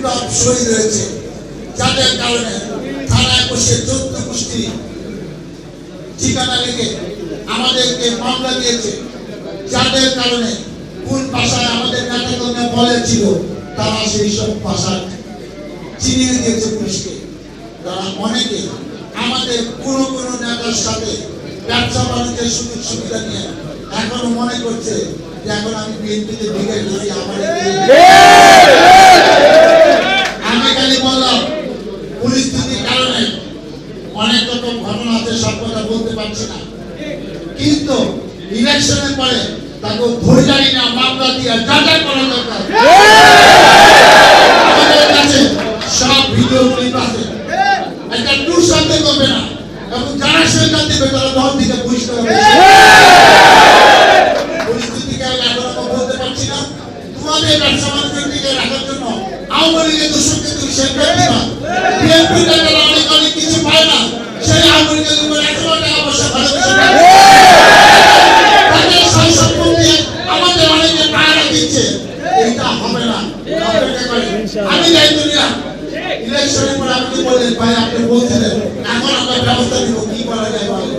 বিপ্লব শহীদ হয়েছে, যাদের কারণে থানায় বসে 14 গোষ্ঠী ঠিকানা লিখে আমাদেরকে মামলা দিয়েছে, যাদের কারণে কোন ভাষায় আমাদের নেতাকর্মী বলেছিল তারা সেই সব ভাষা চিনিয়ে দিয়েছে পুলিশকে। তারা অনেকে আমাদের কোনো কোনো নেতার সাথে ব্যবসা বাণিজ্যের সুযোগ সুবিধা নিয়ে এখনো মনে করছে যে এখন আমি বিএনপিতে ঢুকে গেছি। আমি খালি বললাম পরিস্থিতির কারণে অনেক রকম ঘটনা আছে, সব কথা বলতে পারছি না, কিন্তু ইলেকশনের পরে তাকে ধরে জানি না মামলা দিয়ে যাচাই করা দরকার। আমাদের কাছে সব ভিডিও ক্লিপ আছে, একটা টুর সাথে করবে না এবং যারা সেখান থেকে তারা দল থেকে পরিষ্কার হবে। পরিস্থিতিকে এখন আমরা বলতে পারছি না। তোমাদের ব্যবসা বাণিজ্য টিকে রাখার জন্য আওয়ামী লীগের দোষকে তুমি শেষ করে দিবা। বিএনপি টাকা অনেক অনেক কিছু পায় না, সেই আওয়ামী লীগের উপর 100 টাকা পয়সা ভালোবাসা তাদের সব সম্পত্তি আমাদের অনেকে পায়রা দিচ্ছে। এটা হবে না, আমি দায়িত্ব নিলাম। ইলেকশনের পর আপনি বললেন ভাই আপনি বলছিলেন এখন আমরা ব্যবস্থা নিব, কি করা যায় বলেন।